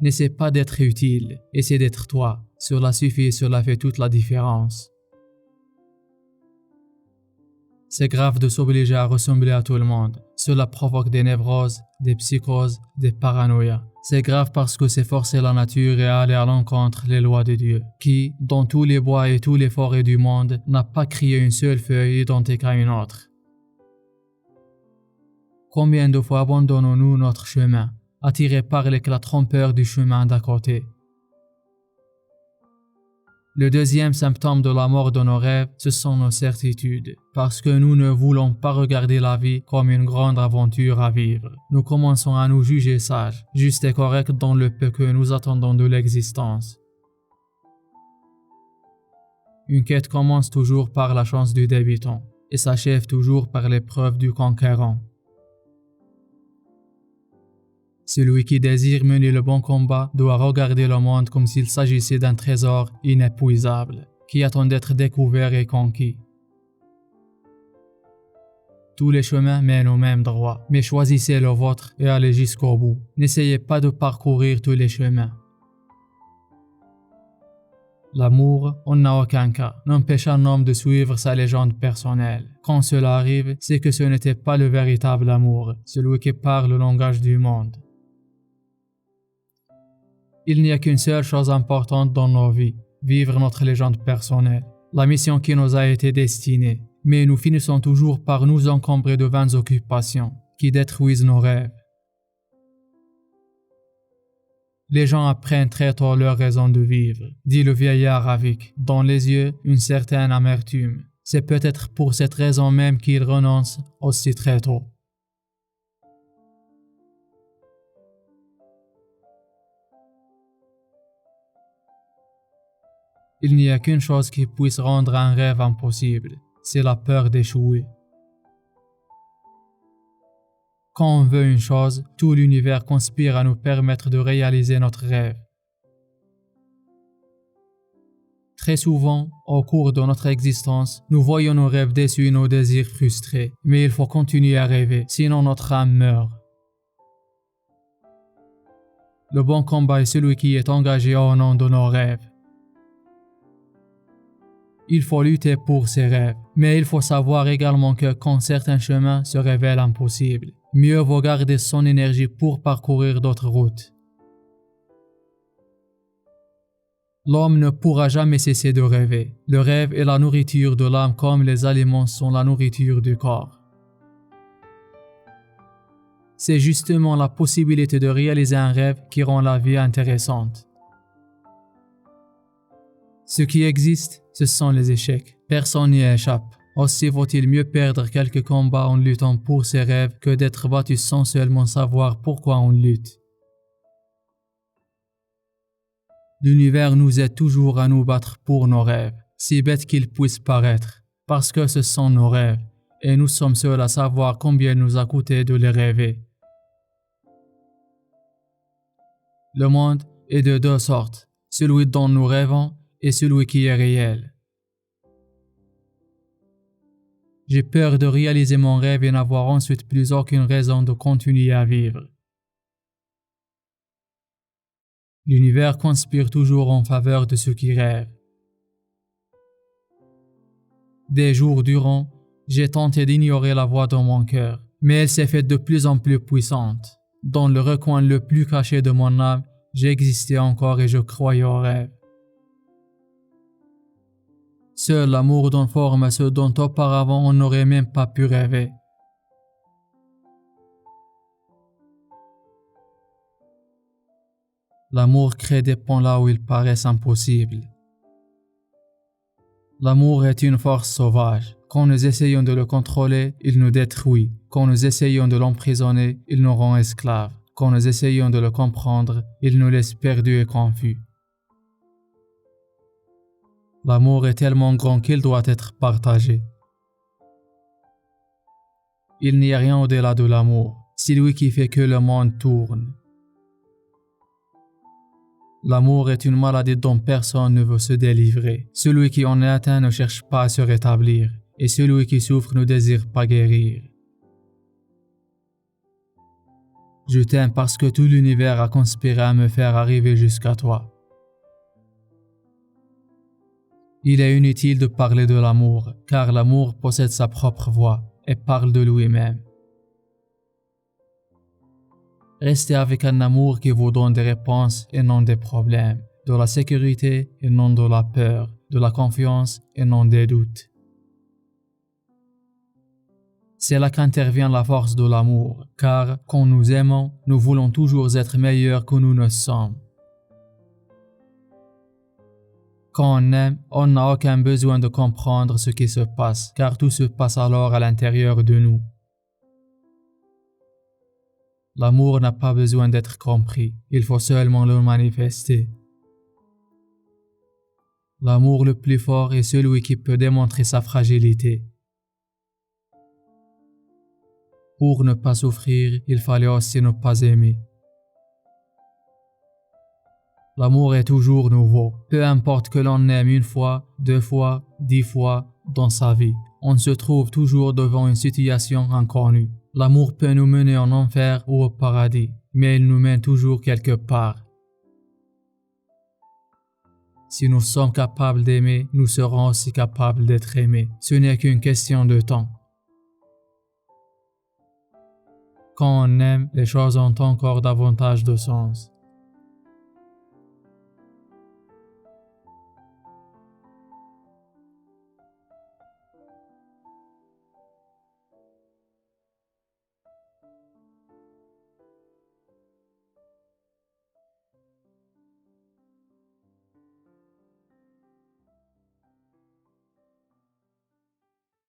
N'essaie pas d'être utile, essaie d'être toi. Cela suffit et cela fait toute la différence. C'est grave de s'obliger à ressembler à tout le monde. Cela provoque des névroses, des psychoses, des paranoïas. C'est grave parce que c'est forcer la nature et aller à l'encontre des lois de Dieu, qui, dans tous les bois et toutes les forêts du monde, n'a pas créé une seule feuille identique à une autre. Combien de fois abandonnons-nous notre chemin, attirés par l'éclat trompeur du chemin d'à côté? Le deuxième symptôme de la mort de nos rêves, ce sont nos certitudes. Parce que nous ne voulons pas regarder la vie comme une grande aventure à vivre. Nous commençons à nous juger sages, justes et corrects dans le peu que nous attendons de l'existence. Une quête commence toujours par la chance du débutant et s'achève toujours par l'épreuve du conquérant. Celui qui désire mener le bon combat doit regarder le monde comme s'il s'agissait d'un trésor inépuisable, qui attend d'être découvert et conquis. Tous les chemins mènent au même droit, mais choisissez le vôtre et allez jusqu'au bout. N'essayez pas de parcourir tous les chemins. L'amour, en aucun cas, n'empêche un homme de suivre sa légende personnelle. Quand cela arrive, c'est que ce n'était pas le véritable amour, celui qui parle le langage du monde. Il n'y a qu'une seule chose importante dans nos vies, vivre notre légende personnelle, la mission qui nous a été destinée. Mais nous finissons toujours par nous encombrer de vaines occupations qui détruisent nos rêves. Les gens apprennent très tôt leur raison de vivre, dit le vieillard avec, dans les yeux, une certaine amertume. C'est peut-être pour cette raison même qu'ils renoncent aussi très tôt. Il n'y a qu'une chose qui puisse rendre un rêve impossible, c'est la peur d'échouer. Quand on veut une chose, tout l'univers conspire à nous permettre de réaliser notre rêve. Très souvent, au cours de notre existence, nous voyons nos rêves déçus et nos désirs frustrés, mais il faut continuer à rêver, sinon notre âme meurt. Le bon combat est celui qui est engagé au nom de nos rêves. Il faut lutter pour ses rêves, mais il faut savoir également que quand certains chemins se révèlent impossibles, mieux vaut garder son énergie pour parcourir d'autres routes. L'homme ne pourra jamais cesser de rêver. Le rêve est la nourriture de l'âme comme les aliments sont la nourriture du corps. C'est justement la possibilité de réaliser un rêve qui rend la vie intéressante. Ce qui existe, ce sont les échecs. Personne n'y échappe. Aussi vaut-il mieux perdre quelques combats en luttant pour ses rêves que d'être battu sans seulement savoir pourquoi on lutte. L'univers nous aide toujours à nous battre pour nos rêves, si bêtes qu'ils puissent paraître, parce que ce sont nos rêves, et nous sommes seuls à savoir combien il nous a coûté de les rêver. Le monde est de deux sortes, celui dont nous rêvons et celui qui est réel. J'ai peur de réaliser mon rêve et n'avoir ensuite plus aucune raison de continuer à vivre. L'univers conspire toujours en faveur de ceux qui rêvent. Des jours durant, j'ai tenté d'ignorer la voix dans mon cœur, mais elle s'est faite de plus en plus puissante. Dans le recoin le plus caché de mon âme, j'existais encore et je croyais au rêve. Seul l'amour donne forme à ce dont auparavant on n'aurait même pas pu rêver. L'amour crée des ponts là où ils paraissent impossibles. L'amour est une force sauvage. Quand nous essayons de le contrôler, il nous détruit. Quand nous essayons de l'emprisonner, il nous rend esclaves. Quand nous essayons de le comprendre, il nous laisse perdus et confus. L'amour est tellement grand qu'il doit être partagé. Il n'y a rien au-delà de l'amour. C'est lui qui fait que le monde tourne. L'amour est une maladie dont personne ne veut se délivrer. Celui qui en est atteint ne cherche pas à se rétablir, et celui qui souffre ne désire pas guérir. Je t'aime parce que tout l'univers a conspiré à me faire arriver jusqu'à toi. Il est inutile de parler de l'amour, car l'amour possède sa propre voix et parle de lui-même. Restez avec un amour qui vous donne des réponses et non des problèmes, de la sécurité et non de la peur, de la confiance et non des doutes. C'est là qu'intervient la force de l'amour, car quand nous aimons, nous voulons toujours être meilleurs que nous ne sommes. Quand on aime, on n'a aucun besoin de comprendre ce qui se passe, car tout se passe alors à l'intérieur de nous. L'amour n'a pas besoin d'être compris, il faut seulement le manifester. L'amour le plus fort est celui qui peut démontrer sa fragilité. Pour ne pas souffrir, il fallait aussi ne pas aimer. L'amour est toujours nouveau, peu importe que l'on aime une fois, 2 fois, 10 fois dans sa vie. On se trouve toujours devant une situation inconnue. L'amour peut nous mener en enfer ou au paradis, mais il nous mène toujours quelque part. Si nous sommes capables d'aimer, nous serons aussi capables d'être aimés. Ce n'est qu'une question de temps. Quand on aime, les choses ont encore davantage de sens.